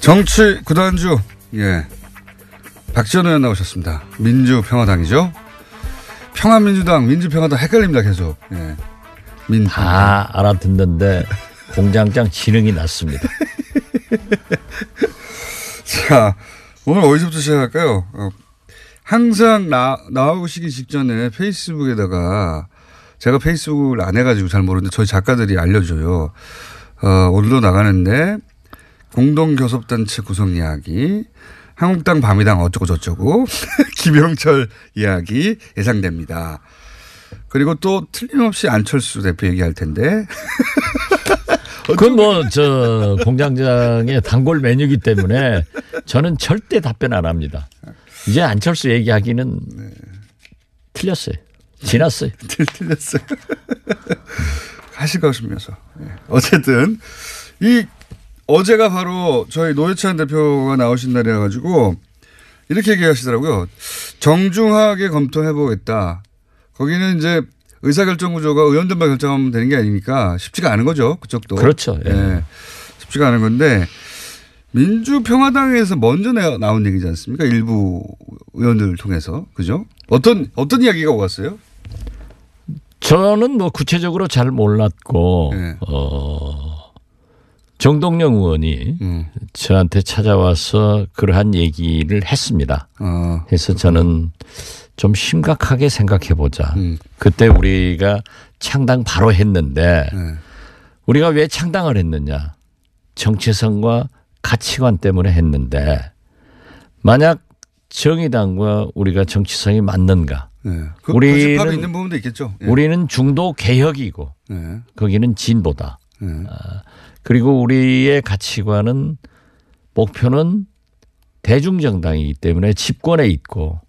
정치 구단주, 예. 박지원 의원 나오셨습니다. 민주평화당이죠. 평화민주당, 민주평화당 헷갈립니다, 계속. 예. 다 알아듣는데 공장장 지능이 낮습니다. 자, 오늘 어디서부터 시작할까요? 항상 나오시기 직전에 페이스북에다가 제가 페이스북을 안 해가지고 잘 모르는데 저희 작가들이 알려줘요. 오늘도 나가는데 공동교섭단체 구성 이야기, 한국당 바미당 어쩌고 저쩌고 김영철 이야기 예상됩니다. 그리고 또 틀림없이 안철수 대표 얘기할 텐데. 그건 공장장의 단골 메뉴이기 때문에 저는 절대 답변 안 합니다. 이제 안철수 얘기하기는 틀렸어요. 지났어요. 틀렸어요. 하실 것이면서. 어쨌든 어제가 바로 저희 노회찬 대표가 나오신 날이라 가지고 이렇게 얘기하시더라고요. 정중하게 검토해보겠다. 거기는 이제 의사결정 구조가 의원들만 결정하면 되는 게 아니니까 쉽지가 않은 거죠. 그쪽도. 그렇죠. 예. 네. 쉽지가 않은 건데 민주평화당에서 먼저 나온 얘기지 않습니까? 일부 의원들을 통해서. 그죠? 어떤 이야기가 오갔어요? 저는 구체적으로 잘 몰랐고, 네. 정동영 의원이 저한테 찾아와서 그러한 얘기를 했습니다. 그래서 저는 좀 심각하게 생각해 보자. 그때 우리가 창당 바로 했는데 우리가 왜 창당을 했느냐. 정체성과 가치관 때문에 했는데 만약 정의당과 우리가 정치성이 맞는가. 우리는 있는 부분도 있겠죠. 예. 우리는 중도 개혁이고 거기는 진보다. 그리고 우리의 가치관은 목표는 대중정당이기 때문에 집권에 있고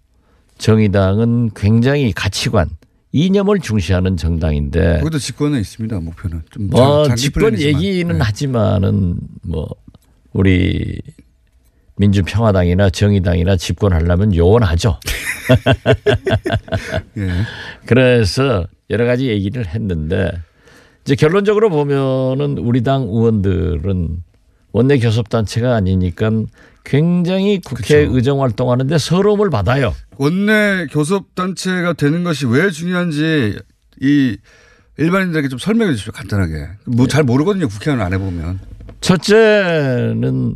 정의당은 굉장히 가치관 이념을 중시하는 정당인데 거기도 집권에 있습니다. 목표는 좀 집권 얘기는 하지만은 우리 민주평화당이나 정의당이나 집권하려면 요원하죠. 예. 그래서 여러 가지 얘기를 했는데 이제 결론적으로 보면은 우리 당 의원들은 원내 교섭단체가 아니니까 굉장히 국회 그렇죠. 의정활동하는데 서러움을 받아요. 원내 교섭단체가 되는 것이 왜 중요한지 이 일반인들에게 좀 설명해 주십시오. 간단하게. 잘 모르거든요. 국회의원 안 해보면. 첫째는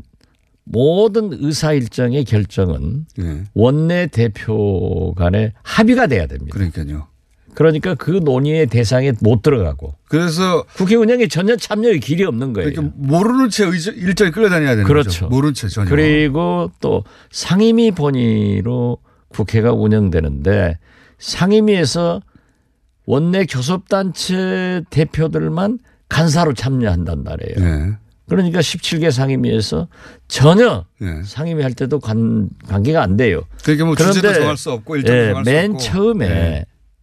모든 의사 일정의 결정은 원내 대표 간에 합의가 돼야 됩니다. 그러니까요. 그러니까 그 논의의 대상에 못 들어가고. 그래서 국회 운영에 전혀 참여의 길이 없는 거예요. 그러니까 모르는 채 일정이 끌려다녀야 되는 그렇죠. 거죠. 모르는 채 전혀. 그리고 또 상임위 본위로 국회가 운영되는데 상임위에서 원내 교섭단체 대표들만 간사로 참여한단 말이에요. 네. 그러니까 17개 상임위에서 전혀 상임위 할 때도 관계가 안 돼요. 그러니까 주제도 정할 수 없고 일정도 정할 수 없고.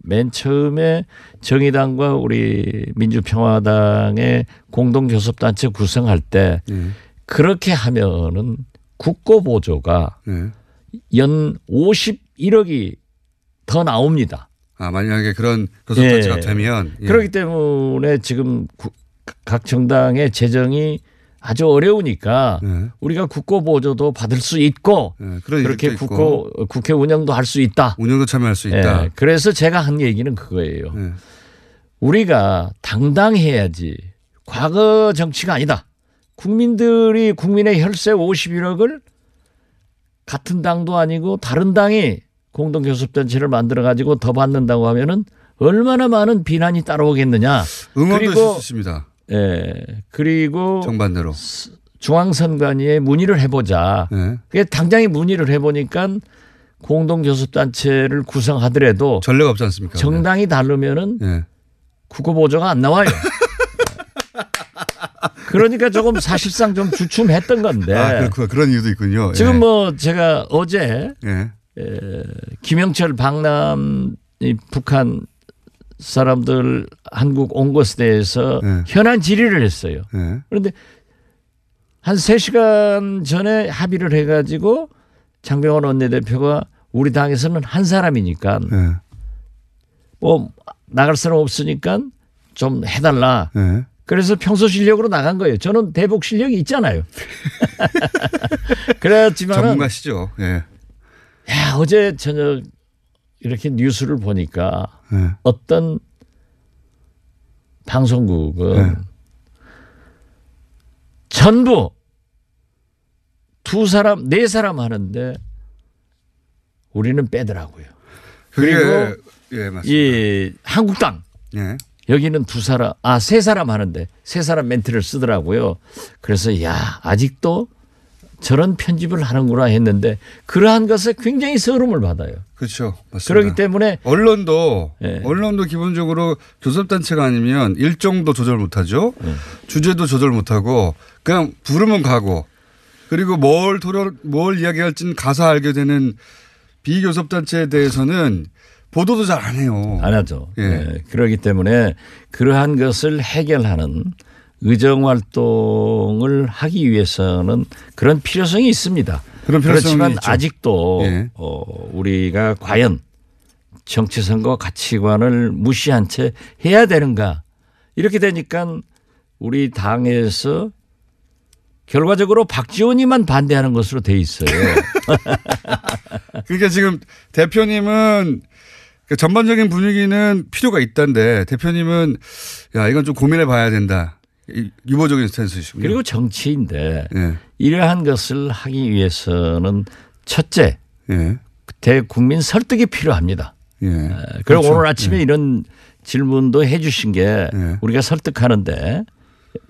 맨 처음에 정의당과 우리 민주평화당의 공동교섭단체 구성할 때 그렇게 하면은 국고보조가 연 51억이 더 나옵니다. 만약에 그런 교섭단체가 되면. 그렇기 때문에 지금 각 정당의 재정이 아주 어려우니까 우리가 국고보조도 받을 수 있고 그렇게 국회 운영도 할 수 있다. 운영도 참여할 수 있다. 그래서 제가 한 얘기는 그거예요. 우리가 당당해야지. 과거 정치가 아니다. 국민의 혈세 51억을 같은 당도 아니고 다른 당이 공동교섭단체를 만들어 가지고 더 받는다고 하면은 얼마나 많은 비난이 따라오겠느냐. 응원도 있을 수 있습니다. 그리고 정반대로 중앙선관위에 문의를 해보자. 그게 당장에 문의를 해보니까 공동교섭단체를 구성하더라도 전례가 없지 않습니까? 정당이 다르면은 국고보조가 안 나와요. 그러니까 조금 사실상 좀 주춤했던 건데. 그런 이유도 있군요. 지금 제가 어제 김영철 방남 북한 사람들 한국 온 것에 대해서 현안 질의를 했어요. 그런데 한 3시간 전에 합의를 해가지고 장병원 원내대표가 우리 당에서는 한 사람이니까 나갈 사람 없으니까 좀 해달라. 그래서 평소 실력으로 나간 거예요. 저는 대북 실력이 있잖아요. 그렇지만 전문가시죠. 예. 야, 어제 저녁 이렇게 뉴스를 보니까 예. 어떤 방송국은 예. 전부 두 사람, 네 사람 하는데 우리는 빼더라고요. 그리고 예, 맞습니다. 이 한국당 예. 여기는 두 사람, 세 사람 하는데 세 사람 멘트를 쓰더라고요. 그래서 야, 아직도 저런 편집을 하는구나 했는데 그러한 것에 굉장히 서름을 받아요. 그렇죠. 맞습니다. 그렇기 때문에 언론도 예. 언론도 기본적으로 교섭단체가 아니면 일정도 조절 못하죠. 주제도 조절 못하고 그냥 부르면 가고 그리고 뭘 이야기할지는 가서 알게 되는 비교섭단체에 대해서는 보도도 잘 안 해요. 안 하죠. 예. 예. 그렇기 때문에 그러한 것을 해결하는 의정활동을 하기 위해서는 그런 필요성이 있습니다. 그런 필요성이 그렇지만 있죠. 아직도 예. 우리가 과연 정치선거 가치관을 무시한 채 해야 되는가 이렇게 되니까 우리 당에서 결과적으로 박지원이만 반대하는 것으로 돼 있어요. 그러니까 지금 대표님은 그 전반적인 분위기는 필요가 있다는데 대표님은 야 이건 좀 고민해 봐야 된다. 유보적인 스탠스이시고요. 그리고 정치인데 예. 이러한 것을 하기 위해서는 첫째 예. 대국민 설득이 필요합니다. 예. 그리고 그렇죠. 오늘 아침에 이런 질문도 해 주신 게 예. 우리가 설득하는데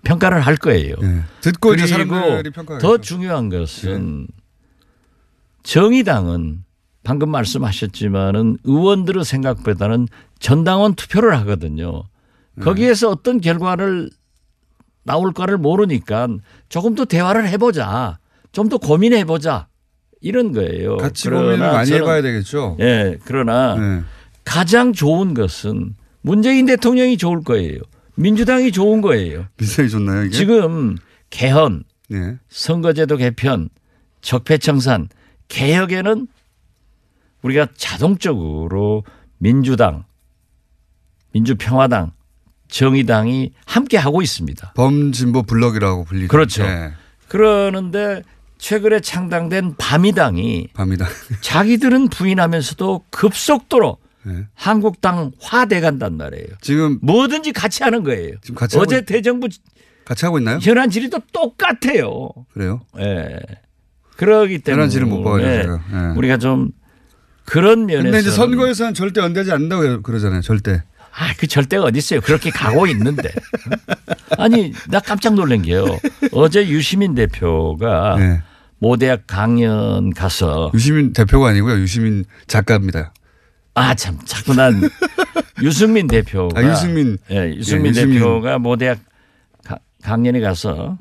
평가를 할 거예요. 예. 듣고 이제 그리고 사람들이 평가하겠죠. 더 중요한 것은 정의당은 방금 말씀하셨지만은 의원들의 생각보다는 전당원 투표를 하거든요. 거기에서 어떤 결과를 나올까를 모르니까 조금 더 대화를 해보자. 좀 더 고민해보자. 이런 거예요. 같이 고민을 많이 해봐야 되겠죠. 예. 그러나 예. 가장 좋은 것은 문재인 대통령이 좋을 거예요. 민주당이 좋은 거예요. 민생이 좋나요 이게? 지금 개헌, 예. 선거제도 개편, 적폐청산, 개혁에는 우리가 자동적으로 민주당, 민주평화당, 정의당이 함께 하고 있습니다. 범진보 블럭이라고 불리죠. 그렇죠. 예. 그러는데 최근에 창당된 바미당이 밤이다. 자기들은 부인하면서도 급속도로 예. 한국당화 돼간단 말이에요. 지금 뭐든지 같이 하는 거예요. 지금 같이 어제 하고 대정부 같이 하고 있나요? 현안 질의도 똑같아요. 그래요? 예. 그러기 때문에 현안 질의 못 봐가지고 제가. 예. 우리가 좀 그런 면에서 근데 이제 선거에서는 절대 연대하지 않는다고 그러잖아요. 절대. 그 절대가 어디 있어요. 그렇게 가고 있는데. 아니 나 깜짝 놀란 게요. 어제 유시민 대표가 예. 모대학 강연 가서 유시민 대표가 아니고요. 유시민 작가입니다. 참 자꾸 난 유승민 대표가 유승민. 예, 유승민 예, 유승민. 대표가 모대학 강연에 가서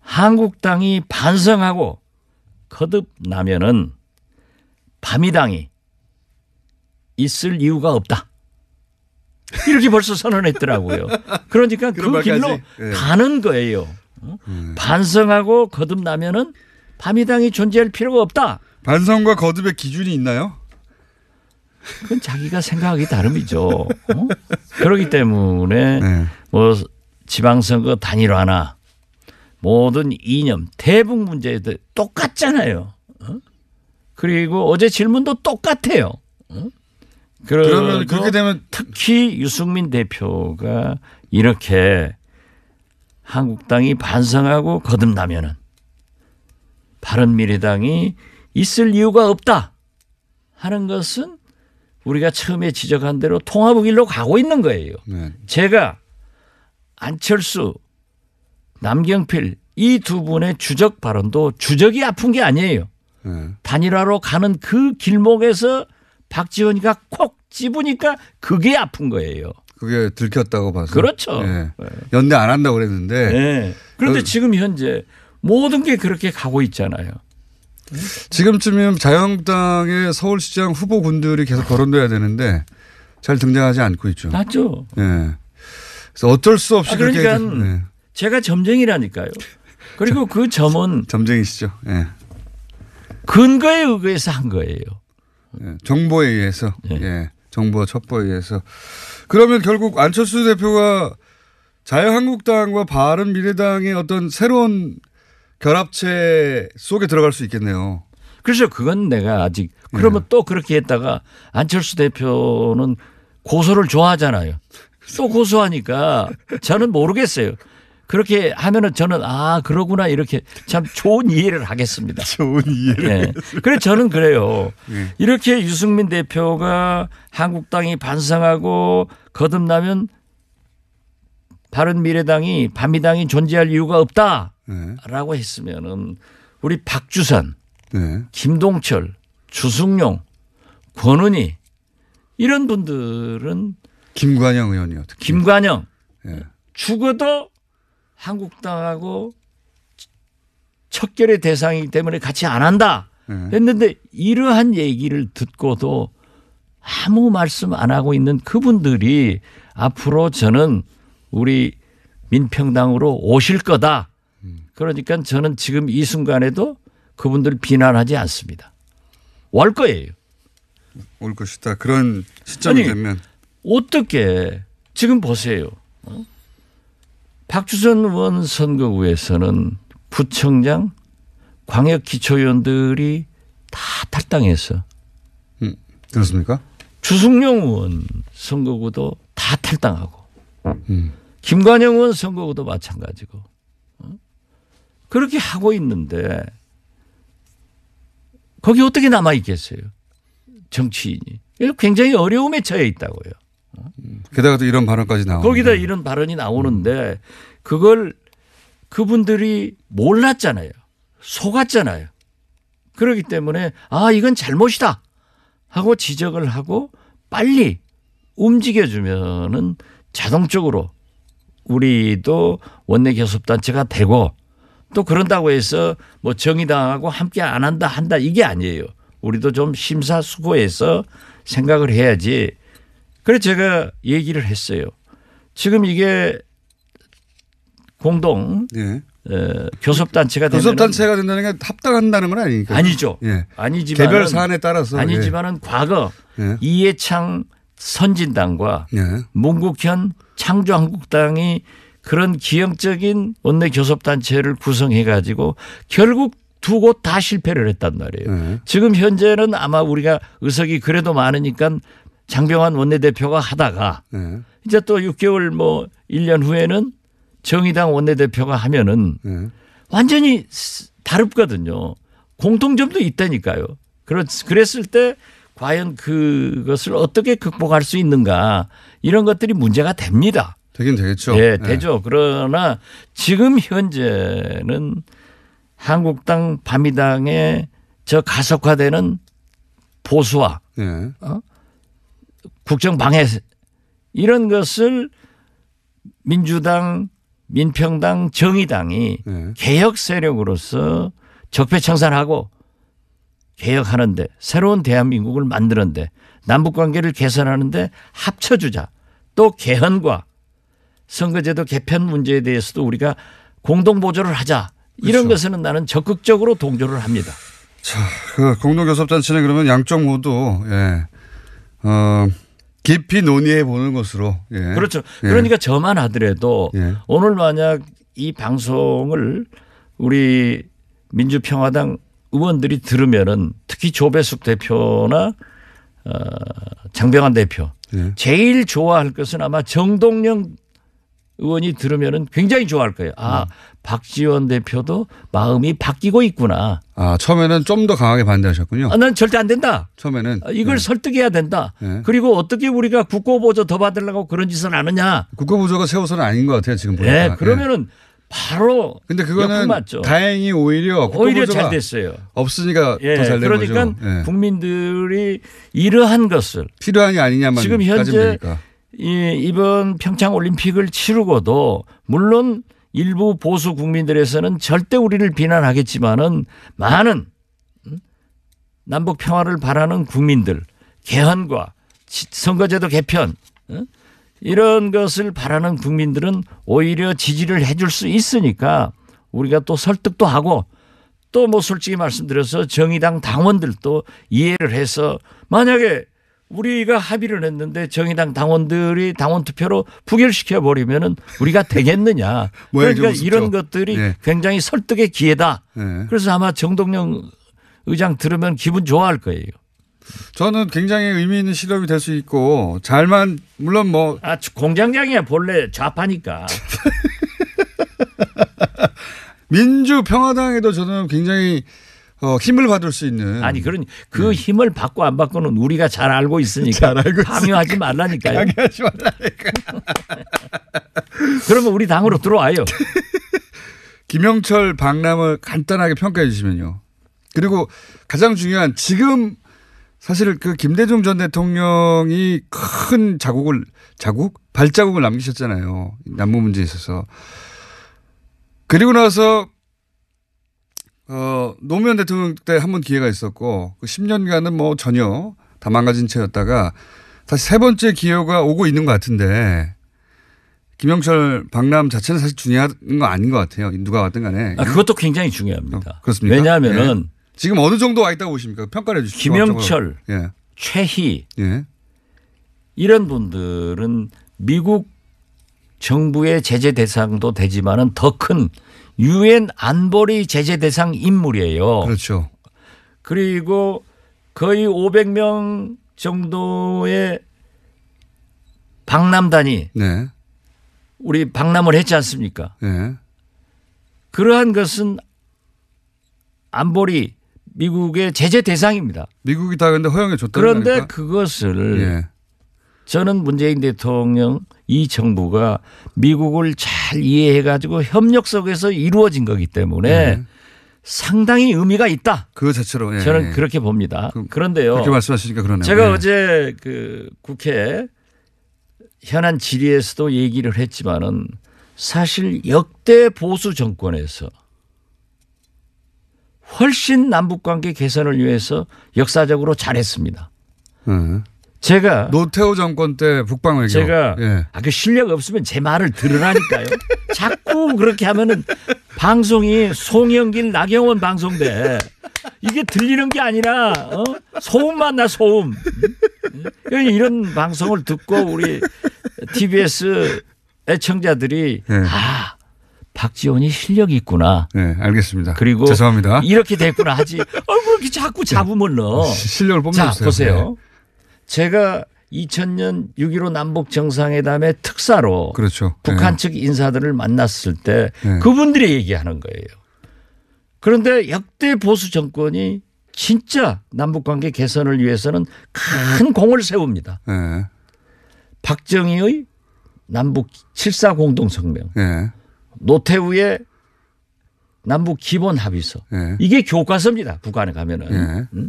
한국당이 반성하고 거듭나면은 바미당이 있을 이유가 없다. 이렇게 벌써 선언했더라고요. 그러니까 그 그런 길로 말까지. 예. 가는 거예요. 반성하고 거듭나면은 바미당이 존재할 필요가 없다. 반성과 거듭의 기준이 있나요? 그건 자기가 생각하기 나름이죠. 그렇기 때문에 네. 뭐 지방선거 단일화나 모든 이념 대북 문제도 똑같잖아요. 그리고 어제 질문도 똑같아요. 그러면 그렇게 되면 특히 유승민 대표가 이렇게 한국당이 반성하고 거듭나면은 바른미래당이 있을 이유가 없다 하는 것은 우리가 처음에 지적한 대로 통합의 길로 가고 있는 거예요. 네. 제가 안철수, 남경필 이 두 분의 주적 발언도 주적이 아픈 게 아니에요. 네. 단일화로 가는 그 길목에서 박지원이가 콕 집으니까 그게 아픈 거예요. 그게 들켰다고 봐서. 그렇죠. 네. 연대 안 한다고 그랬는데. 네. 그런데 지금 현재 모든 게 그렇게 가고 있잖아요. 지금쯤이면 자유한국당의 서울시장 후보군들이 계속 거론돼야 되는데 잘 등장하지 않고 있죠. 맞죠. 네. 그래서 어쩔 수 없이 그러니까 그렇게. 네. 제가 점쟁이라니까요. 그리고 그 점은 점쟁이시죠. 네. 근거에 의해서 한 거예요. 네. 정보에 의해서. 네. 예. 정보와 첩보에 의해서. 그러면 결국 안철수 대표가 자유한국당과 바른미래당의 어떤 새로운 결합체 속에 들어갈 수 있겠네요. 그래서 그건 내가 아직 그러면 또 그렇게 했다가 안철수 대표는 고소를 좋아하잖아요. 또 고소하니까 저는 모르겠어요. 그렇게 하면은 저는 그러구나 이렇게 참 좋은 이해를 하겠습니다. 좋은 이해를. 그래서 저는 그래요. 네. 이렇게 유승민 대표가 한국당이 반성하고 거듭나면 바른미래당이 반미당이 존재할 이유가 없다라고 했으면은 우리 박주선, 김동철, 주승용, 권은희 이런 분들은 김관영 의원이요. 특히. 김관영 죽어도 한국당하고 척결의 대상이기 때문에 같이 안 한다 했는데 이러한 얘기를 듣고도 아무 말씀 안 하고 있는 그분들이 앞으로 저는 우리 민평당으로 오실 거다. 그러니까 저는 지금 이 순간에도 그분들을 비난하지 않습니다. 올 거예요. 올 것이다. 그런 시점이 되면. 어떻게 지금 보세요. 박주선 의원 선거구에서는 구청장, 광역기초위원들이 다 탈당했어. 그렇습니까? 주승용 의원 선거구도 다 탈당하고 김관영 의원 선거구도 마찬가지고 그렇게 하고 있는데 거기 어떻게 남아있겠어요. 정치인이. 굉장히 어려움에 처해 있다고요. 게다가 또 이런 발언까지 나오고. 거기다 이런 발언이 나오는데 그걸 그분들이 몰랐잖아요. 속았잖아요. 그렇기 때문에 이건 잘못이다 하고 지적을 하고 빨리 움직여주면은 자동적으로 우리도 원내교섭단체가 되고 또 그런다고 해서 뭐 정의당하고 함께 안 한다 이게 아니에요. 우리도 좀 심사숙고해서 생각을 해야지. 그래서 제가 얘기를 했어요. 지금 이게 공동 교섭단체가 되면 교섭단체가 된다는 게 합당한다는 건 아니니까. 아니죠. 아니지만 개별 사안에 따라서. 아니지만은 과거 이해창 선진당과 문국현 창조한국당이 그런 기형적인 원내 교섭단체를 구성해 가지고 결국 두 곳 다 실패를 했단 말이에요. 지금 현재는 아마 우리가 의석이 그래도 많으니까 장병환 원내대표가 하다가 이제 또 6개월 뭐 1년 후에는 정의당 원내대표가 하면은 완전히 다릅거든요. 공통점도 있다니까요. 그랬을 때 과연 그것을 어떻게 극복할 수 있는가 이런 것들이 문제가 됩니다. 되긴 되겠죠. 네, 되죠. 그러나 지금 현재는 한국당 바미당의 저 가속화되는 보수화 국정방해 이런 것을 민주당 민평당 정의당이 개혁 세력으로서 적폐청산하고 개혁하는데 새로운 대한민국을 만드는데 남북관계를 개선하는데 합쳐주자. 또 개헌과 선거제도 개편 문제에 대해서도 우리가 공동보조를 하자. 이런 것에는 나는 적극적으로 동조를 합니다. 자, 그 공동교섭단체는 그러면 양쪽 모두 깊이 논의해 보는 것으로. 그렇죠. 그러니까 저만 하더라도 오늘 만약 이 방송을 우리 민주평화당 의원들이 들으면은 특히 조배숙 대표나 장병환 대표 제일 좋아할 것은 아마 정동영 의원이 들으면은 굉장히 좋아할 거예요. 박지원 대표도 마음이 바뀌고 있구나. 처음에는 좀 더 강하게 반대하셨군요. 난 절대 안 된다. 처음에는. 이걸 설득해야 된다. 그리고 어떻게 우리가 국고보조 더 받으려고 그런 짓을 안 하냐. 국고보조가 새우선은 아닌 것 같아요. 지금 보니까. 네. 그러면은 바로. 근데 그거는 맞죠. 다행히 오히려 잘 됐어요. 없으니까 더 잘 된 거죠. 그러니까 국민들이 이러한 것을. 필요하냐 아니냐만 지금 현재 되니까. 이번 평창올림픽을 치르고도 물론 일부 보수 국민들에서는 절대 우리를 비난하겠지만은 많은 남북 평화를 바라는 국민들 개헌과 선거제도 개편 이런 것을 바라는 국민들은 오히려 지지를 해줄 수 있으니까 우리가 또 설득도 하고 또 뭐 솔직히 말씀드려서 정의당 당원들도 이해를 해서 만약에 우리가 합의를 했는데 정의당 당원들이 당원 투표로 부결시켜 버리면은 우리가 되겠느냐. 그러니까 이런 것들이 네. 굉장히 설득의 기회다. 네. 그래서 아마 정동영 의장 들으면 기분 좋아할 거예요. 저는 굉장히 의미 있는 실험이 될 수 있고 잘만 물론 뭐 공장장이야 본래 좌파니까. 민주평화당에도 저는 굉장히 힘을 받을 수 있는. 아니 그런 그 힘을 받고 안 받고는 우리가 잘 알고 있으니까 잘 알고 강요하지 말라니까요. 강요하지 말라니까. 그러면 우리 당으로 들어와요. 김영철 박람을 간단하게 평가해 주시면요. 그리고 가장 중요한 지금 사실 그 김대중 전 대통령이 큰 발자국을 남기셨잖아요. 남북 문제에 있어서. 그리고 나서 노무현 대통령 때 한 번 기회가 있었고 그 10년간은 뭐 전혀 다 망가진 채였다가 다시 세 번째 기회가 오고 있는 것 같은데 김영철 박람 자체는 사실 중요한 거 아닌 것 같아요. 누가 왔든 간에. 그것도 굉장히 중요합니다. 그렇습니까? 왜냐하면은 예. 지금 어느 정도 와 있다고 보십니까? 평가를 해 주시죠. 김영철, 예. 최희 예. 이런 분들은 미국 정부의 제재 대상도 되지만은 더 큰 유엔 안보리 제재 대상 인물이에요. 그렇죠. 그리고 거의 500명 정도의 박람단이 네. 우리 박람을 했지 않습니까? 네. 그러한 것은 안보리 미국의 제재 대상입니다. 미국이 다 근데 허용해 줬다는 그런데 거니까? 그것을 예. 저는 문재인 대통령 이 정부가 미국을 잘 이해해 가지고 협력 속에서 이루어진 거기 때문에 상당히 의미가 있다. 그 자체로. 예. 저는 그렇게 봅니다. 그런데요. 그렇게 말씀하시니까 그러네요. 제가 예. 어제 그 국회 현안 질의에서도 얘기를 했지만은 사실 역대 보수 정권에서 훨씬 남북관계 개선을 위해서 역사적으로 잘했습니다. 제가 노태우 정권 때 북방 외교. 제가 예. 그 실력 없으면 제 말을 들으라니까요. 자꾸 그렇게 하면은 방송이 송영길 나경원 방송돼. 이게 들리는 게 아니라 소음만 나 소음. 이런 방송을 듣고 우리 TBS 애청자들이 예. 박지원이 실력이 있구나. 네, 알겠습니다. 그리고 죄송합니다. 이렇게 됐구나 하지. 왜 이렇게 자꾸 잡음을 넣어. 실력을 뽐내주세요. 자, 보세요. 제가 2000년 6.15 남북 정상회담의 특사로 그렇죠. 북한 측 인사들을 만났을 때 네. 그분들이 얘기하는 거예요. 그런데 역대 보수 정권이 진짜 남북관계 개선을 위해서는 큰 공을 세웁니다. 네. 박정희의 남북 7.4 공동성명, 네. 노태우의 남북 기본 합의서, 네. 이게 교과서입니다. 북한에 가면은. 네.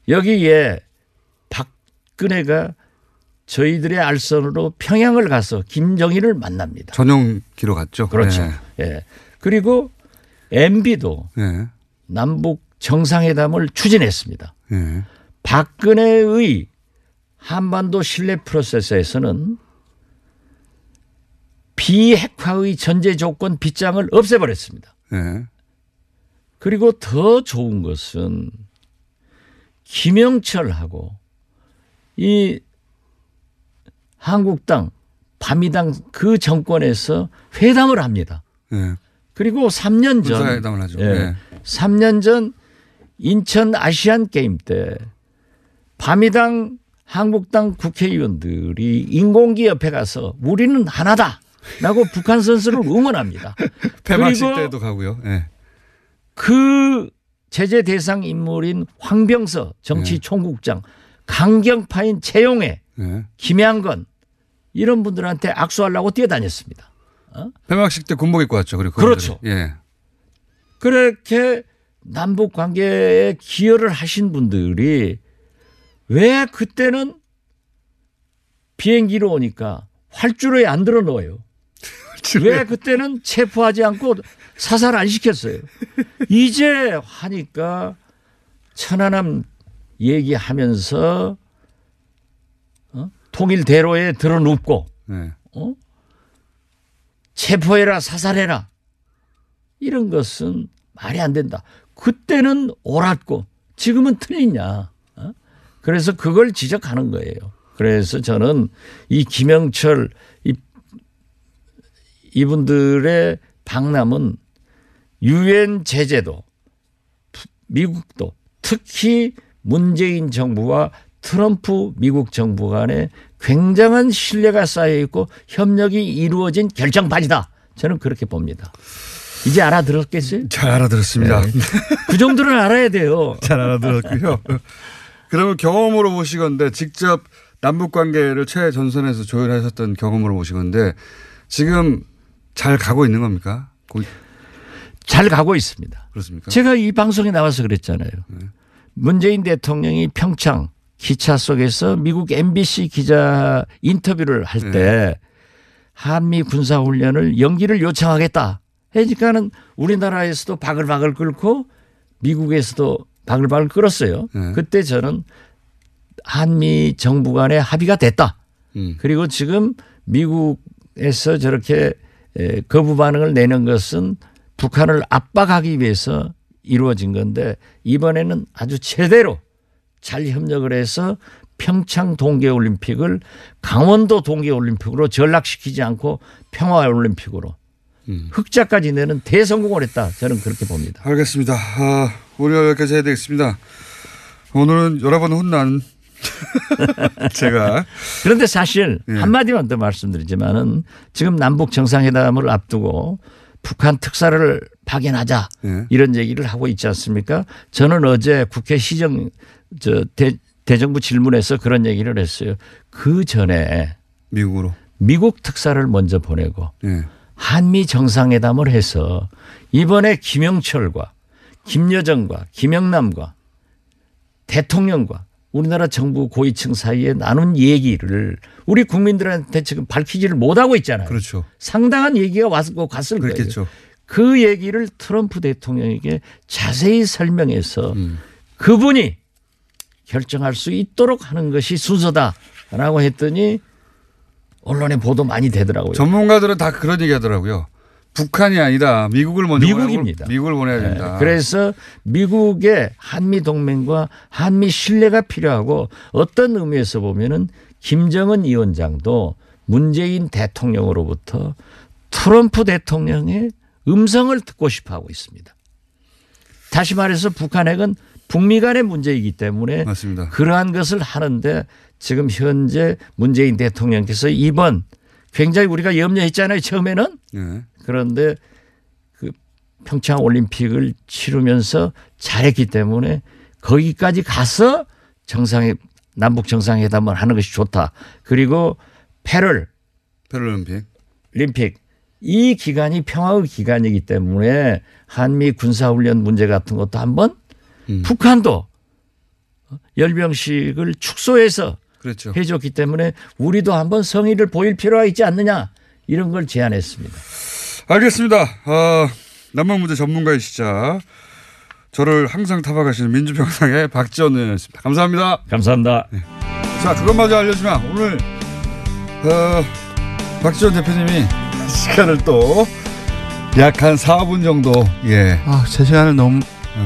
여기에 박근혜가 저희들의 알선으로 평양을 가서 김정일을 만납니다. 전용기로 갔죠. 그렇죠. 네. 예. 그리고 MB도 네. 남북 정상회담을 추진했습니다. 네. 박근혜의 한반도 신뢰 프로세스에서는 비핵화의 전제 조건 빗장을 없애버렸습니다. 네. 그리고 더 좋은 것은 김영철하고 이 한국당, 바미당 그 정권에서 회담을 합니다. 네. 그리고 3년 전, 군사회담을 하죠. 예, 네. 3년 전 인천 아시안 게임 때 바미당, 한국당 국회의원들이 인공기 옆에 가서 우리는 하나다라고 북한 선수를 응원합니다. 폐막식 그리고 때도 가고요. 네. 그 제재 대상 인물인 황병서 정치총국장, 강경파인 최용해, 네. 김양건 이런 분들한테 악수하려고 뛰어다녔습니다. 폐막식 때 군복 입고 왔죠. 그리고 그렇죠. 예. 그렇게 남북 관계에 기여를 하신 분들이 왜 그때는 비행기로 오니까 활주로에 안 들어 넣어요? 왜 그때는 체포하지 않고 사살 안 시켰어요? 이제 하니까 천안함 얘기하면서 통일대로에 들어눕고 네. 체포해라 사살해라 이런 것은 말이 안 된다. 그때는 옳았고 지금은 틀리냐. 그래서 그걸 지적하는 거예요. 그래서 저는 이 김영철 이분들의 방남은 유엔 제재도 미국도 특히 문재인 정부와 트럼프 미국 정부 간에 굉장한 신뢰가 쌓여 있고 협력이 이루어진 결정판이다. 저는 그렇게 봅니다. 이제 알아들었겠어요? 잘 알아들었습니다. 네. 그 정도는 알아야 돼요. 잘 알아들었고요. 그러면 경험으로 보시건데 직접 남북 관계를 최전선에서 조율하셨던 경험으로 보시건데 지금 잘 가고 있는 겁니까? 잘 가고 있습니다. 그렇습니까? 제가 이 방송에 나와서 그랬잖아요. 네. 문재인 대통령이 평창 기차 속에서 미국 MBC 기자 인터뷰를 할 때 한미 군사훈련을 연기를 요청하겠다. 그러니까는 우리나라에서도 바글바글 끓고 미국에서도 바글바글 끓었어요. 그때 저는 한미 정부 간의 합의가 됐다. 그리고 지금 미국에서 저렇게 거부 반응을 내는 것은 북한을 압박하기 위해서 이루어진 건데 이번에는 아주 제대로 잘 협력을 해서 평창 동계올림픽을 강원도 동계올림픽으로 전락시키지 않고 평화올림픽으로 흑자까지 내는 대성공을 했다. 저는 그렇게 봅니다. 알겠습니다. 오늘 여기까지 해야 되겠습니다. 오늘은 여러 번 혼난 제가. 그런데 사실 한마디만 더 말씀드리지만은 지금 남북 정상회담을 앞두고 북한 특사를 파견하자 이런 얘기를 하고 있지 않습니까? 저는 어제 국회 대정부 질문에서 그런 얘기를 했어요. 그 전에 미국으로 미국 특사를 먼저 보내고 한미 정상회담을 해서 이번에 김영철과 김여정과 김영남과 대통령과 우리나라 정부 고위층 사이에 나눈 얘기를 우리 국민들한테 지금 밝히지를 못하고 있잖아요. 그렇죠. 상당한 얘기가 왔고 갔을 그렇겠죠. 거예요. 그 얘기를 트럼프 대통령에게 자세히 설명해서 그분이 결정할 수 있도록 하는 것이 순서다라고 했더니 언론에 보도 많이 되더라고요. 전문가들은 다 그런 얘기 하더라고요. 북한이 아니다. 미국을 먼저 미국입니다. 미국을 보내야 된다. 네. 그래서 미국의 한미 동맹과 한미 신뢰가 필요하고 어떤 의미에서 보면은 김정은 위원장도 문재인 대통령으로부터 트럼프 대통령의 음성을 듣고 싶어 하고 있습니다. 다시 말해서 북한 핵은 북미 간의 문제이기 때문에 맞습니다. 그러한 것을 하는데 지금 현재 문재인 대통령께서 이번 굉장히 우리가 염려했잖아요. 처음에는. 그런데 그 평창 올림픽을 치르면서 잘했기 때문에 거기까지 가서 남북 정상회담을 하는 것이 좋다. 그리고 패럴림픽 이 기간이 평화의 기간이기 때문에 한미 군사훈련 문제 같은 것도 한번 북한도 열병식을 축소해서 그렇죠. 해줬기 때문에 우리도 한번 성의를 보일 필요가 있지 않느냐 이런 걸 제안했습니다. 알겠습니다. 남북 문제 전문가이시자 저를 항상 타박하시는 민주평상의 박지원 의원이었습니다. 감사합니다. 감사합니다. 네. 자, 그것마저 알려주면 오늘 박지원 대표님이 시간을 또 약 한 4분 정도 제 시간을 너무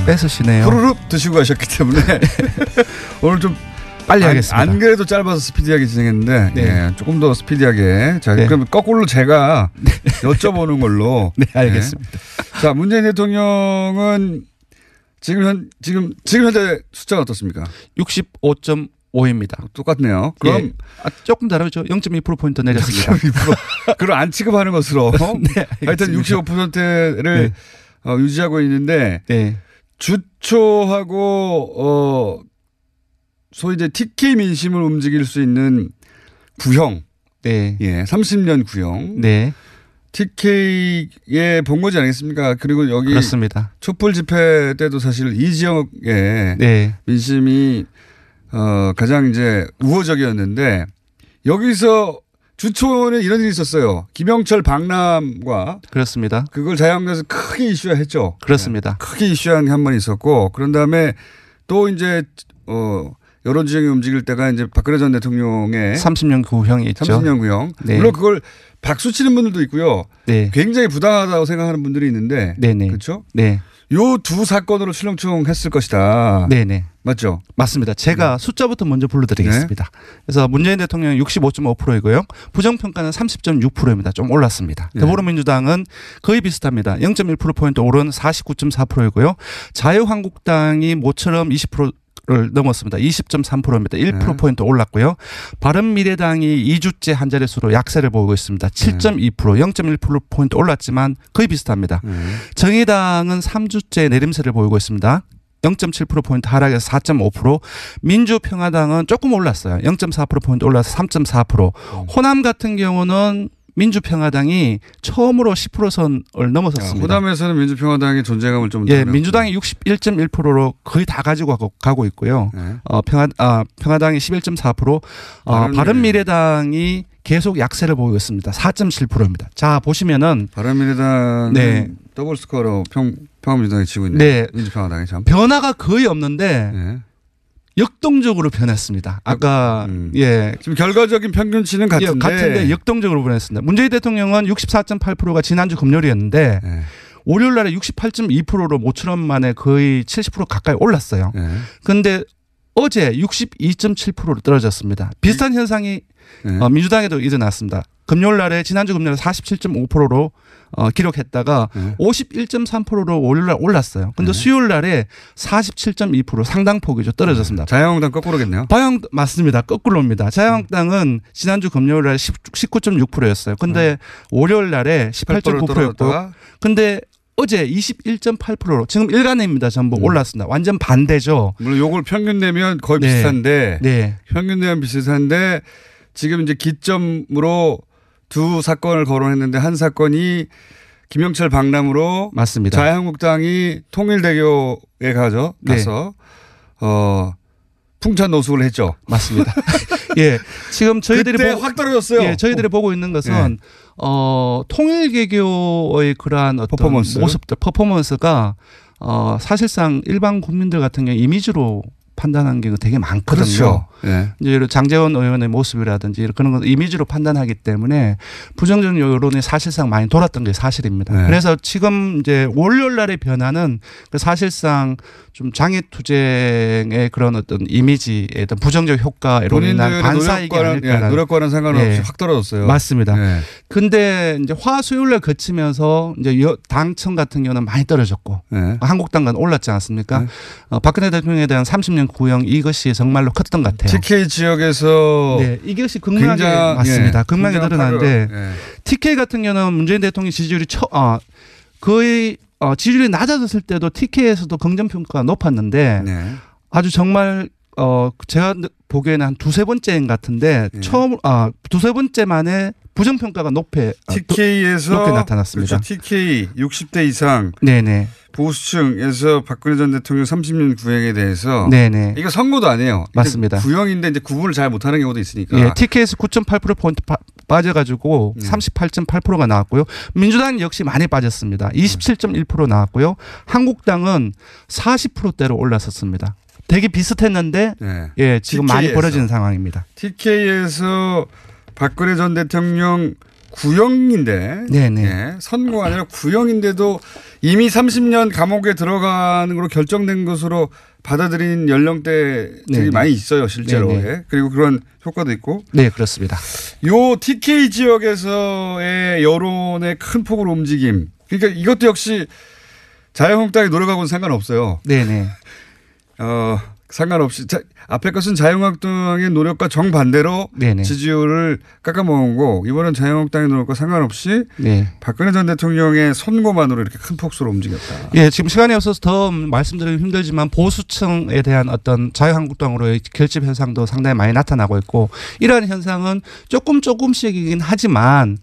뺏으시네요. 후루룩 드시고 가셨기 때문에 오늘 좀 빨리 하겠습니다. 안 그래도 짧아서 스피디하게 진행했는데 조금 더 스피디하게. 자, 그럼 거꾸로 제가 여쭤보는 걸로. 네, 알겠습니다. 자, 문재인 대통령은 지금 현재 숫자가 어떻습니까? 65.5입니다. 똑같네요. 그럼 조금 다르죠. 0.2%포인트 내렸습니다. 0.2%. 그럼 안 취급하는 것으로. 네, 하여튼 65%를 유지하고 있는데 주초하고 소위 이제 TK 민심을 움직일 수 있는 구형. 30년 구형. TK에 본 거지 않겠습니까? 그리고 여기 그렇습니다. 촛불 집회 때도 사실 이 지역의 민심이 가장 이제 우호적이었는데 여기서 주초에 이런 일이 있었어요. 김영철 방남과 그렇습니다. 그걸 자유한국당에서 크게 이슈화했죠. 그렇습니다. 크게 이슈한 게 한 번 있었고 그런 다음에 또 이제 여론 지형이 움직일 때가 이제 박근혜 전 대통령의 30년 구형이 있죠. 30년 구형. 물론 그걸 박수 치는 분들도 있고요. 굉장히 부당하다고 생각하는 분들이 있는데 그렇죠? 요 두 사건으로 출렁출렁했을 것이다. 네네. 맞죠? 맞습니다. 제가 숫자부터 먼저 불러드리겠습니다. 그래서 문재인 대통령이 65.5%이고요. 부정평가는 30.6%입니다. 좀 올랐습니다. 더불어민주당은 거의 비슷합니다. 0.1%포인트 오른 49.4%이고요. 자유한국당이 모처럼 20%를 넘었습니다. 20.3%입니다. 1%포인트 올랐고요. 바른미래당이 2주째 한 자릿수로 약세를 보이고 있습니다. 7.2%, 0.1%포인트 올랐지만 거의 비슷합니다. 정의당은 3주째 내림세를 보이고 있습니다. 0.7%포인트 하락해서 4.5%. 민주평화당은 조금 올랐어요. 0.4%포인트 올라서 3.4%. 호남 같은 경우는 민주평화당이 처음으로 10%선을 넘어섰습니다. 호남에서는 민주평화당의 존재감을 좀 민주당이 61.1%로 거의 다 가지고 가고 있고요. 평화당이 11.4%, 바른미래당이 계속 약세를 보이고 있습니다. 4.7%입니다. 자, 보시면은 바른미래당은 더블 스코어로 평화민주당이 지고 있네요. 민주평화당이 참 변화가 거의 없는데 역동적으로 변했습니다. 아까 지금 결과적인 평균치는 같은데 역동적으로 변했습니다. 문재인 대통령은 64.8%가 지난주 금요일이었는데 월요일 날에 68.2%로 모처럼 만에 거의 70% 가까이 올랐어요. 그런데 어제 62.7%로 떨어졌습니다. 비슷한 현상이 민주당에도 일어났습니다. 금요일 날에 지난주 금요일에 47.5%로 기록했다가 51.3%로 월요일 날 올랐어요. 근데 수요일 날에 47.2% 상당폭이죠. 떨어졌습니다. 자유한국당 거꾸로겠네요. 맞습니다. 거꾸로입니다. 자유한국당은 지난주 금요일 날에 19.6%였어요. 근데 월요일 날에 18.9%였고 근데 어제 21.8%로 지금 일간입니다. 전부 올랐습니다. 완전 반대죠. 물론 요걸 평균 내면 거의 비슷한데 평균 내면 비슷한데 지금 이제 기점으로 두 사건을 거론했는데 한 사건이 김영철 방남으로 맞습니다. 자유한국당이 통일대교에 가서 풍찬 노숙을 했죠. 맞습니다. 지금 저희들이 그때 확 떨어졌어요. 저희들이 보고 있는 것은 통일개교의 그러한 어떤 모습들, 퍼포먼스가 사실상 일반 국민들 같은 경우 이미지로 판단하는 게 되게 많거든요. 그렇죠. 이제 장제원 의원의 모습이라든지 그런 걸 이미지로 판단하기 때문에 부정적 여론이 사실상 많이 돌았던 게 사실입니다. 그래서 지금 이제 월요일 날의 변화는 사실상 좀 장애투쟁의 그런 어떤 이미지에 어떤 부정적 효과로 인한 반사이기 아닐까라는 노력과는 상관없이 확 떨어졌어요. 맞습니다. 근데 이제 화수요일날 거치면서 이제 당청 같은 경우는 많이 떨어졌고 한국당은 올랐지 않습니까? 박근혜 대통령에 대한 30년 구형 이것이 정말로 컸던 것 같아요. TK 지역에서 이것이 극명하게 맞습니다. 극명하게 드러나는데 TK 같은 경우는 문재인 대통령 지지율이 거의 지지율이 낮아졌을 때도 TK에서도 긍정평가가 높았는데 아주 정말 제가 보기에는 한 두세 번째인 것 같은데 두세 번째 만에 부정평가가 높게 나타났습니다. 그렇죠. TK 60대 이상 보수층에서 박근혜 전 대통령 30년 구형에 대해서 이거 선거도 아니에요. 맞습니다. 구형인데 이제 구분을 잘 못하는 경우도 있으니까. TK에서 9.8%포인트 빠져가지고 38.8%가 나왔고요. 민주당 역시 많이 빠졌습니다. 27.1% 나왔고요. 한국당은 40%대로 올랐었습니다. 되게 비슷했는데 지금 TK에서. 많이 벌어지는 상황입니다. TK에서 박근혜 전 대통령 구형인데 선고가 아니라 구형인데도 이미 30년 감옥에 들어가는 걸로 결정된 것으로 받아들인 연령대들이 많이 있어요. 실제로. 그리고 그런 효과도 있고. 그렇습니다. 요 TK 지역에서의 여론의 큰 폭으로 움직임. 그러니까 이것도 역시 자유한국당이 노력하고는 상관없어요. 상관없이 앞에 것은 자유한국당의 노력과 정반대로 지지율을 깎아먹은 이번엔 자유한국당의 노력과 상관없이 박근혜 전 대통령의 선고만으로 이렇게 큰 폭으로 움직였다. 지금 시간이 없어서 더 말씀드리기 힘들지만 보수층에 대한 어떤 자유한국당으로의 결집 현상도 상당히 많이 나타나고 있고 이러한 현상은 조금씩이긴 하지만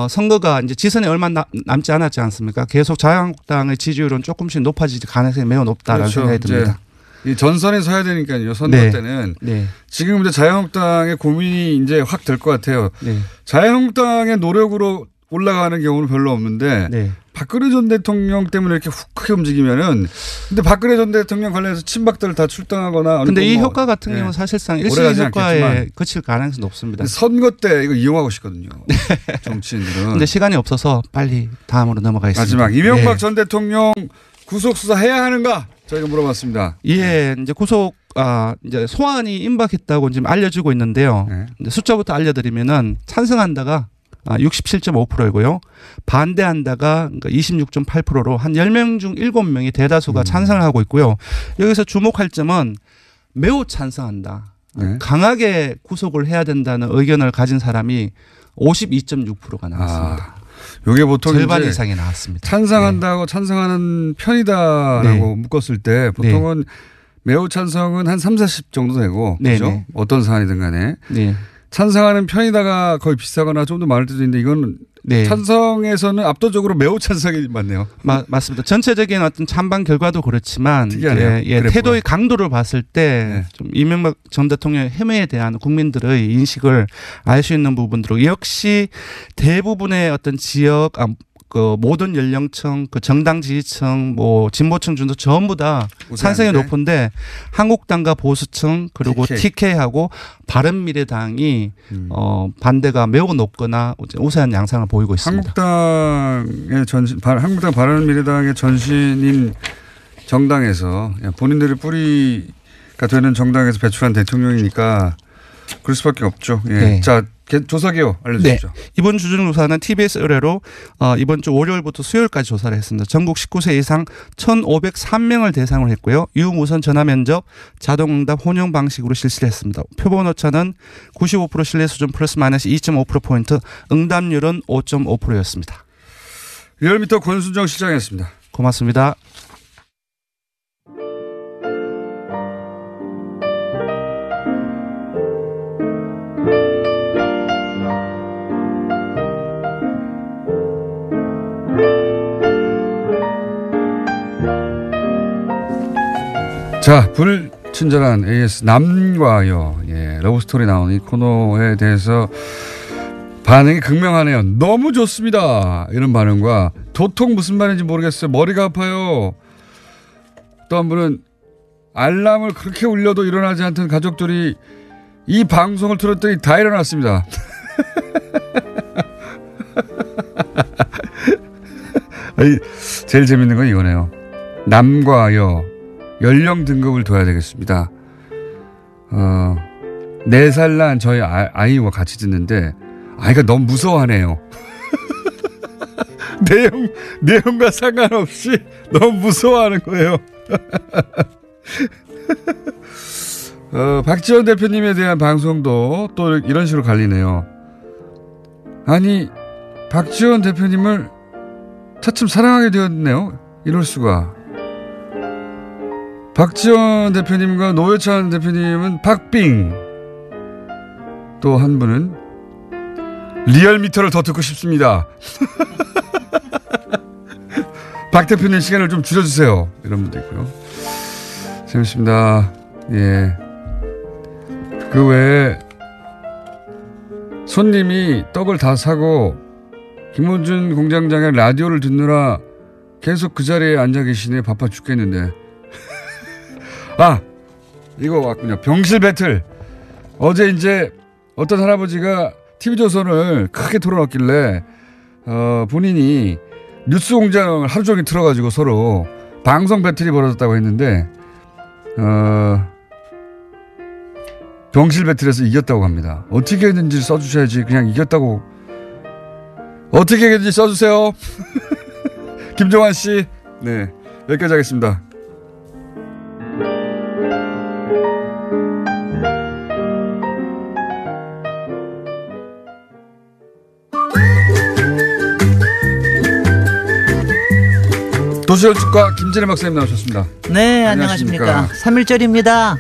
선거가 이제 지선이 얼마 남지 않았지 않습니까? 계속 자유한국당의 지지율은 조금씩 높아질 가능성이 매우 높다라는 생각이 듭니다. 이 전선에 서야 되니까요. 선거 때는. 지금 이제 자유한국당의 고민이 이제 확 될 것 같아요. 자유한국당의 노력으로 올라가는 경우는 별로 없는데 박근혜 전 대통령 때문에 이렇게 훅 크게 움직이면은 근데 박근혜 전 대통령 관련해서 친박들을 다 출당하거나 근데 이 효과 같은 경우는 사실상 일시적 효과에 그칠 가능성이 높습니다. 선거 때 이거 이용하고 싶거든요. 정치인들은. 근데 시간이 없어서 빨리 다음으로 넘어가겠습니다. 마지막 이명박 전 대통령 구속 수사해야 하는가? 저희가 물어봤습니다. 예, 이제 이제 소환이 임박했다고 지금 알려지고 있는데요. 네. 이제 숫자부터 알려드리면은 찬성한다가 67.5%이고요. 반대한다가 26.8%로 한 10명 중 7명이 대다수가 찬성을 하고 있고요. 여기서 주목할 점은 매우 찬성한다. 네. 강하게 구속을 해야 된다는 의견을 가진 사람이 52.6%가 나왔습니다. 이게 보통 절반 이제 이상이 나왔습니다. 찬성한다고 찬성하는 편이다라고 묶었을 때 보통은 매우 찬성은 한 30, 40 정도 되고 그렇죠? 어떤 사안이든 간에 찬성하는 편이다가 거의 비슷하거나 좀 더 많을 때도 있는데 이건 찬성에서는 압도적으로 매우 찬성이 많네요. 맞습니다. 전체적인 어떤 찬반 결과도 그렇지만 태도의 강도를 봤을 때 좀 이명박 전 대통령의 혐의에 대한 국민들의 인식을 알 수 있는 부분들로 역시 대부분의 어떤 지역 그 모든 연령층, 그 정당 지지층, 뭐 진보층 중도 전부 다 찬성이 높은데 한국당과 보수층 그리고 TK하고 바른미래당이 반대가 매우 높거나 우세한 양상을 보이고 있습니다. 한국당 바른미래당의 전신인 정당에서 본인들의 뿌리가 되는 정당에서 배출한 대통령이니까 그럴 수밖에 없죠. 자. 조사 기호 알려주시죠. 네. 이번 주중조사는 TBS 의뢰로 이번 주 월요일부터 수요일까지 조사를 했습니다. 전국 19세 이상 1,503명을 대상으로 했고요. 유무선 전화면접, 자동응답 혼용 방식으로 실시를 했습니다. 표본 오차는 95% 신뢰 수준 플러스 마이너스 2.5%포인트, 응답률은 5.5%였습니다. 리얼미터 권순정 실장이었습니다. 고맙습니다. 자, 불친절한 AS 남과 여 러브스토리 나오는 이 코너에 대해서 반응이 극명하네요. 너무 좋습니다. 이런 반응과 도통 무슨 말인지 모르겠어요. 머리가 아파요. 또 한 분은 알람을 그렇게 울려도 일어나지 않던 가족들이 이 방송을 틀었더니 다 일어났습니다. 제일 재밌는 건 이거네요. 남과 여 연령 등급을 둬야 되겠습니다. 4살 난 저희 아이와 같이 듣는데 아이가 너무 무서워하네요. 내용과 상관없이 너무 무서워하는 거예요. 박지원 대표님에 대한 방송도 또 이런 식으로 갈리네요. 아니 박지원 대표님을 차츰 사랑하게 되었네요. 이럴 수가. 박지원 대표님과 노회찬 대표님은 박빙. 또 한 분은 리얼미터를 더 듣고 싶습니다. 박 대표님 시간을 좀 줄여주세요. 이런 분도 있고요. 재밌습니다. 예. 그 외에 손님이 떡을 다 사고 김원준 공장장의 라디오를 듣느라 계속 그 자리에 앉아 계시네. 바빠 죽겠는데. 이거 왔군요. 병실 배틀. 어제 이제 어떤 할아버지가 TV조선을 크게 틀어놨길래 본인이 뉴스공장을 하루 종일 틀어가지고 서로 방송 배틀이 벌어졌다고 했는데 병실 배틀에서 이겼다고 합니다. 어떻게 했는지 써주셔야지. 그냥 이겼다고. 어떻게 했는지 써주세요. 김종환 씨. 네, 여기까지 하겠습니다. 도시혈축과 김진애 박사님 나오셨습니다. 네, 안녕하십니까. 3.1절입니다.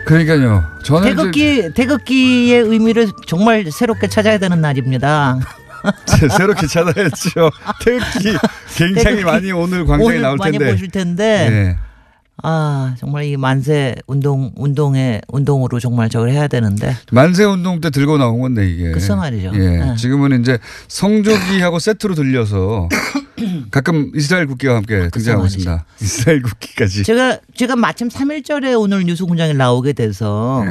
그러니까요. 저는 태극기의 의미를 정말 새롭게 찾아야 되는 날입니다. 새롭게 찾아야죠. 태극기 굉장히 많이 오늘 광장에 나올 텐데. 많이 보실 텐데. 네. 정말 이 만세 운동으로 정말 저걸 해야 되는데. 만세 운동 때 들고 나온 건데 이게. 글쎄 말이죠. 예. 네. 지금은 이제 성조기하고 세트로 들려서 가끔 이스라엘 국기와 함께 등장하고 있습니다. 이스라엘 국기까지. 제가 마침 3.1절에 오늘 뉴스공장에 나오게 돼서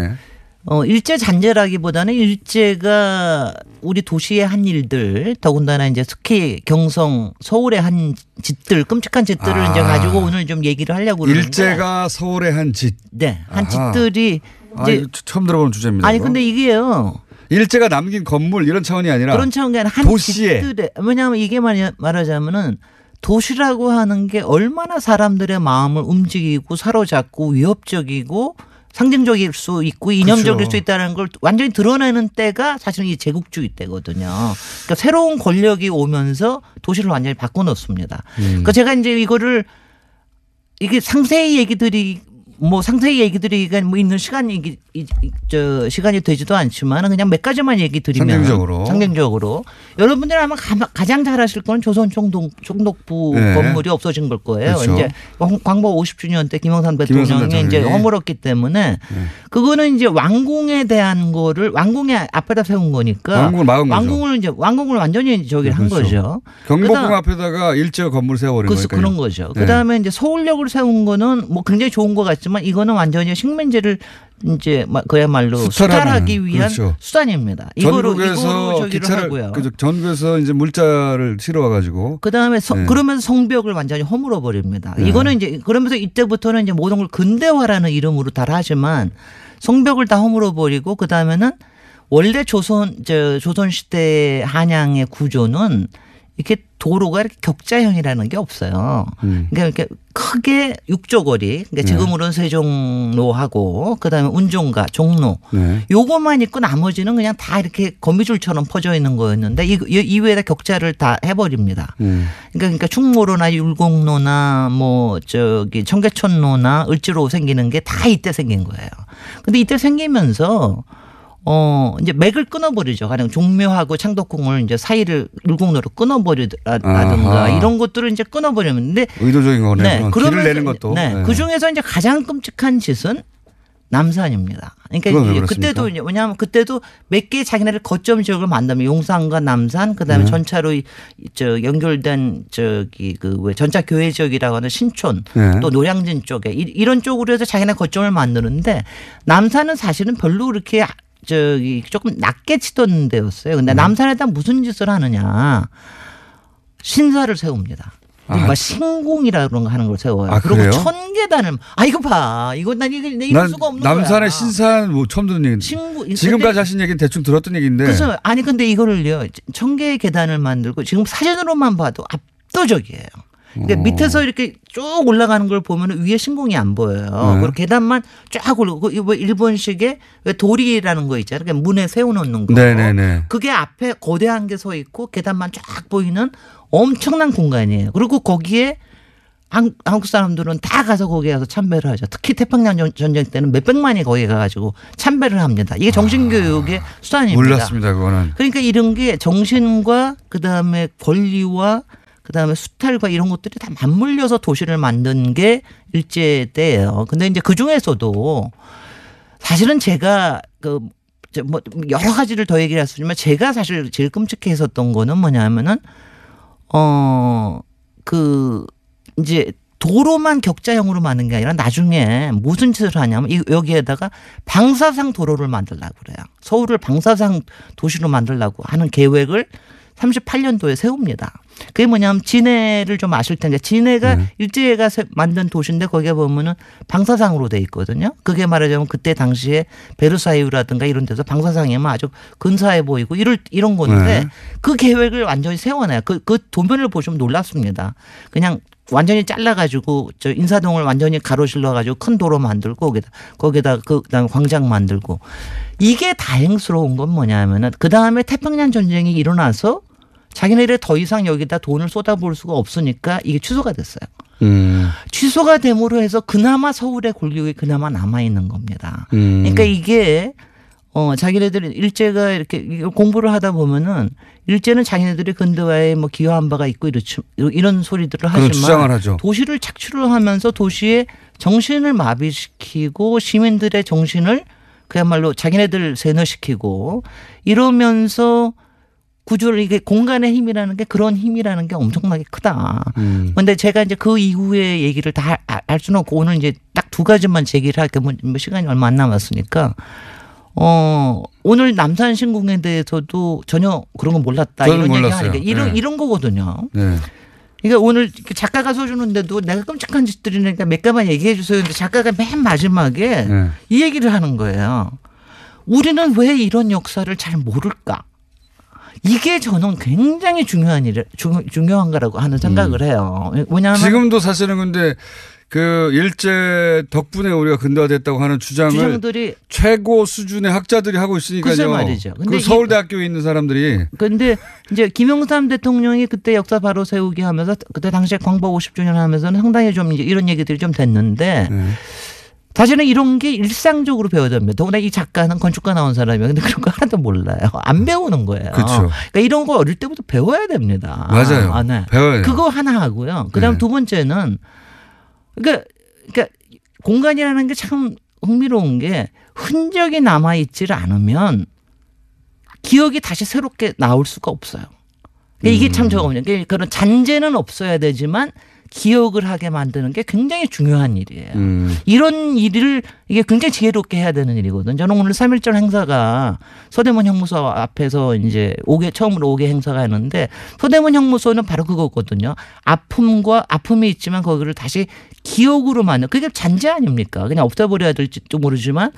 일제 잔재라기보다는 일제가 우리 도시의 한 일들, 더군다나 이제 특히 경성, 서울의 한 짓들, 끔찍한 짓들을 이제 가지고 오늘 좀 얘기를 하려고 그러는데. 일제가 서울의 한 짓. 네, 한 짓들이 이제 처음 들어보는 주제입니다. 아니 근데 이게요. 일제가 남긴 건물 이런 차원이 아니라 그런 차원이 아니라 한 도시에. 집들에, 왜냐하면 이게 말하자면은 도시라고 하는 게 얼마나 사람들의 마음을 움직이고 사로잡고 위협적이고 상징적일 수 있고 이념적일 그렇죠. 수 있다는 걸 완전히 드러내는 때가 사실은 이 제국주의 때거든요. 그러니까 새로운 권력이 오면서 도시를 완전히 바꿔놓습니다. 그러니까 제가 이제 이거를 이게 상세히 얘기들이 뭐 있는 시간이 되지도 않지만 그냥 몇 가지만 얘기 드리면 상징적으로 여러분들 아마 가장 잘 아실 건 조선 총독부 네. 건물이 없어진 걸 거예요. 그렇죠. 이제 광복 50주년 때 김영삼 대통령이 이제 허물었기 때문에 그거는 이제 왕궁에 대한 거를 왕궁에 앞에다 세운 거니까 왕궁을 막은 거죠. 왕궁을 완전히 저기를 한 거죠. 경복궁 앞에다가 일제가 건물 세워버린 거니까. 그런 거죠. 네. 그다음에 이제 서울역을 세운 거는 뭐 굉장히 좋은 것 같지만 이거는 완전히 식민지를 이제 그야말로 수탈하기 위한 그렇죠. 수단입니다. 전국에서 기차를 하고요. 전국에서 이제 물자를 실어와 가지고 그다음에 그러면서 성벽을 완전히 허물어 버립니다. 이거는 이제 그러면서 이때부터는 이제 모든 걸 근대화라는 이름으로 다 하지만 성벽을 다 허물어 버리고 그다음에는 원래 조선 시대 한양의 구조는 이렇게 도로가 이렇게 격자형이라는 게 없어요. 그러니까 이렇게 크게 육조거리, 그러니까 지금으로는 세종로하고 그다음에 운종가, 종로, 요것만 있고 나머지는 그냥 다 이렇게 거미줄처럼 퍼져 있는 거였는데 이 이외에다 격자를 다 해버립니다. 그러니까 충무로나 율곡로나 뭐 청계천로나 을지로 생기는 게 다 이때 생긴 거예요. 근데 이때 생기면서 이제 맥을 끊어버리죠. 가령 종묘하고 창덕궁을 이제 사이를 율곡로로 끊어버리라든가 이런 것들을 이제 끊어버리는데 의도적인 거네요. 네. 길을 내는 것도. 네. 그 중에서 이제 가장 끔찍한 짓은 남산입니다. 그러니까 그때도 왜냐하면 그때도 몇 개 자기네들 거점 지역을 만들면 용산과 남산 그다음에 전차로 연결된 왜 전차 교회 지역이라고 하는 신촌 또 노량진 쪽에 이런 쪽으로 해서 자기네 거점을 만드는데 남산은 사실은 별로 그렇게 조금 낮게 치던 데였어요. 근데 남산에다 무슨 짓을 하느냐. 신사를 세웁니다. 신궁이라 그런 거 하는 걸 세워요. 그리고 1000계단을 이거 봐. 이거 난 이럴 수가 없는 거야. 남산의 신사는 뭐 처음 듣는 얘기인데. 지금까지 하신 얘기는 대충 들었던 얘기인데. 그래서 근데 이거를요. 1000개의 계단을 만들고 지금 사진으로만 봐도 압도적이에요. 그러니까 밑에서 이렇게 쭉 올라가는 걸 보면 위에 신궁이 안 보여요. 그리고 계단만 쫙 올라오고 일본식의 왜 도리라는 거 있잖아요. 그러니까 문에 세워놓는 거. 네네네. 그게 앞에 거대한 게 서 있고 계단만 쫙 보이는 엄청난 공간이에요. 그리고 거기에 한국 사람들은 다 가서 거기에 가서 참배를 하죠. 특히 태평양 전쟁 때는 몇백만이 거기 가가지고 참배를 합니다. 이게 정신교육의 수단입니다. 몰랐습니다. 그거는. 그러니까 이런 게 정신과 그다음에 권리와 그다음에 수탈과 이런 것들이 다 맞물려서 도시를 만든 게 일제 때예요. 근데 이제 그 중에서도 사실은 제가 뭐 여러 가지를 더 얘기를 했지만 제가 사실 제일 끔찍했었던 거는 뭐냐면은 이제 도로만 격자형으로 만든 게 아니라 나중에 무슨 짓을 하냐면 여기에다가 방사상 도로를 만들려고 그래요. 서울을 방사상 도시로 만들려고 하는 계획을 38년도에 세웁니다. 그게 뭐냐면 진해를 좀 아실 텐데 진해가 일제가 만든 도시인데 거기에 보면은 방사상으로 돼 있거든요. 그게 말하자면 그때 당시에 베르사유라든가 이런 데서 방사상이면 아주 근사해 보이고 이런 건데 그 계획을 완전히 세워놔요. 그 도면을 보시면 놀랍습니다. 그냥 완전히 잘라가지고 인사동을 완전히 가로질러가지고 큰 도로 만들고 거기다 그다음에 광장 만들고 이게 다행스러운 건 뭐냐면은 그 다음에 태평양 전쟁이 일어나서 자기네들이 더 이상 여기다 돈을 쏟아부을 수가 없으니까 이게 취소가 됐어요. 취소가 됨으로 해서 그나마 서울의 권력이 그나마 남아있는 겁니다. 그러니까 이게 자기네들이 일제가 이렇게 공부를 하다 보면은 일제는 자기네들이 근대화에 뭐 기여한 바가 있고 이런 소리들을 하지만 도시를 착취를 하면서 도시의 정신을 마비시키고 시민들의 정신을 그야말로 자기네들 세뇌시키고 이러면서 구조를 이게 공간의 힘이라는 게 그런 힘이라는 게 엄청나게 크다. 그런데 제가 이제 그 이후의 얘기를 다 알 수는 없고 오늘 이제 딱 두 가지만 제기를 할게 뭐 시간이 얼마 안 남았으니까 오늘 남산 신공에 대해서도 전혀 그런 건 몰랐다. 저는 이런 몰랐어요. 얘기하니까 네. 이런 거거든요. 네. 그러니까 오늘 작가가 써주는데도 내가 끔찍한 짓들이니까 몇 가만 얘기해 주세요. 근데 작가가 맨 마지막에 네. 이 얘기를 하는 거예요. 우리는 왜 이런 역사를 잘 모를까? 이게 저는 굉장히 중요한 거라고 하는 생각을 해요. 왜냐하면 지금도 사실은 근데 그 일제 덕분에 우리가 근대화됐다고 하는 주장들이 최고 수준의 학자들이 하고 있으니까요. 글쎄 말이죠. 근데 그 서울대학교에 있는 사람들이 근데 이제 김영삼 대통령이 그때 역사 바로 세우기 하면서 그때 당시에 광복 50주년 하면서는 상당히 좀 이제 이런 얘기들이 좀 됐는데 사실은 이런 게 일상적으로 배워야 됩니다. 더구나 이 작가는 건축가 나온 사람이에요. 근데 그런 거 하나도 몰라요. 안 배우는 거예요. 그렇죠. 그러니까 이런 거 어릴 때부터 배워야 됩니다. 맞아요. 네. 배워야 돼요. 그거 하나 하고요. 그다음 네. 두 번째는 그러니까 공간이라는 게 참 흥미로운 게 흔적이 남아 있지를 않으면 기억이 다시 새롭게 나올 수가 없어요. 이게 참 저거든요. 그런 잔재는 없어야 되지만 기억을 하게 만드는 게 굉장히 중요한 일이에요. 이런 일을 이게 굉장히 지혜롭게 해야 되는 일이거든요. 저는 오늘 3.1절 행사가 서대문 형무소 앞에서 이제 처음으로 5개 행사가 했는데 서대문 형무소는 바로 그거거든요. 아픔이 있지만 거기를 다시 기억으로 만든 그게 잔재 아닙니까? 그냥 없애버려야 될지도 모르지만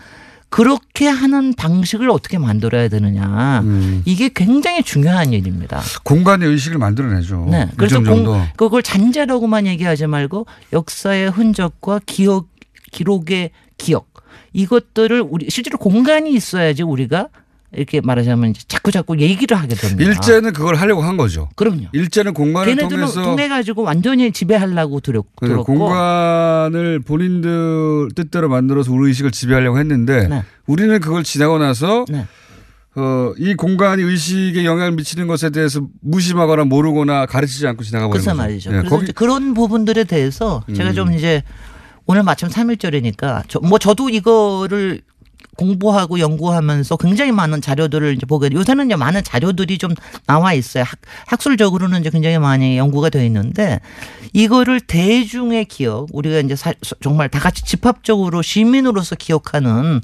그렇게 하는 방식을 어떻게 만들어야 되느냐. 이게 굉장히 중요한 일입니다. 공간의 의식을 만들어내죠. 네. 그래서 일정 정도. 그걸 잔재라고만 얘기하지 말고 역사의 흔적과 기록의 기억 이것들을 우리 실제로 공간이 있어야지 우리가 이렇게 말하자면 이제 자꾸 얘기를 하게 됩니다. 일제는 그걸 하려고 한 거죠. 그럼요. 일제는 공간을 걔네들은 통해서 통해 가지고 완전히 지배하려고 들었고 공간을 본인들 뜻대로 만들어서 우리 의식을 지배하려고 했는데 네. 우리는 그걸 지나고 나서 네. 이 공간이 의식에 영향을 미치는 것에 대해서 무심하거나 모르거나 가르치지 않고 지나가 버린 글쎄 거죠. 말이죠. 네, 그래서 이제 그런 부분들에 대해서 제가 좀 이제 오늘 마침 3.1절이니까 저도 이거를 공부하고 연구하면서 굉장히 많은 자료들을 이제 보게 요새는 이제 많은 자료들이 좀 나와 있어요. 학술적으로는 이제 굉장히 많이 연구가 되어 있는데 이거를 대중의 기억 우리가 이제 정말 다 같이 집합적으로 시민으로서 기억하는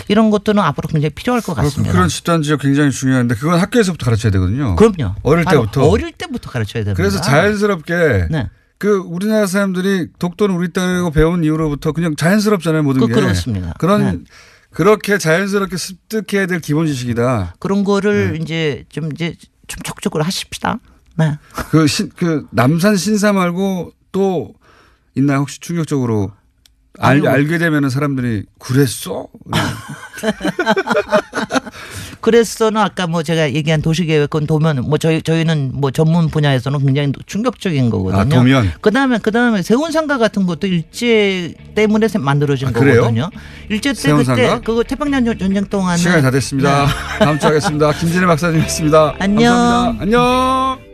이런 것들은 앞으로 굉장히 필요할 것 같습니다. 그런 집단 지역 굉장히 중요한데 그건 학교에서부터 가르쳐야 되거든요. 그럼요. 어릴 때부터 가르쳐야 됩니다. 그래서 자연스럽게 네. 그 우리나라 사람들이 독도는 우리 땅이라고 배운 이후로부터 그냥 자연스럽잖아요. 모든 게. 그렇습니다. 그런 그렇게 자연스럽게 습득해야 될 기본 지식이다. 그런 거를 이제 좀 적극적으로 하십시다. 네. 그 남산 신사 말고 또 있나요? 혹시 충격적으로 알게 되면은 사람들이 그랬어? 그래서는 아까 뭐 제가 얘기한 도시계획은 도면 뭐 저희는 뭐 전문 분야에서는 굉장히 충격적인 거거든요. 아, 도면. 그다음에 세운상가 같은 것도 일제 때문에 만들어진 그래요? 거거든요. 일제 때 세운상가? 그때 그거 태평양 전쟁 동안에 시간이 다 됐습니다. 다음 주에 하겠습니다. 김진애 박사님이었습니다. 안녕. 감사합니다. 안녕.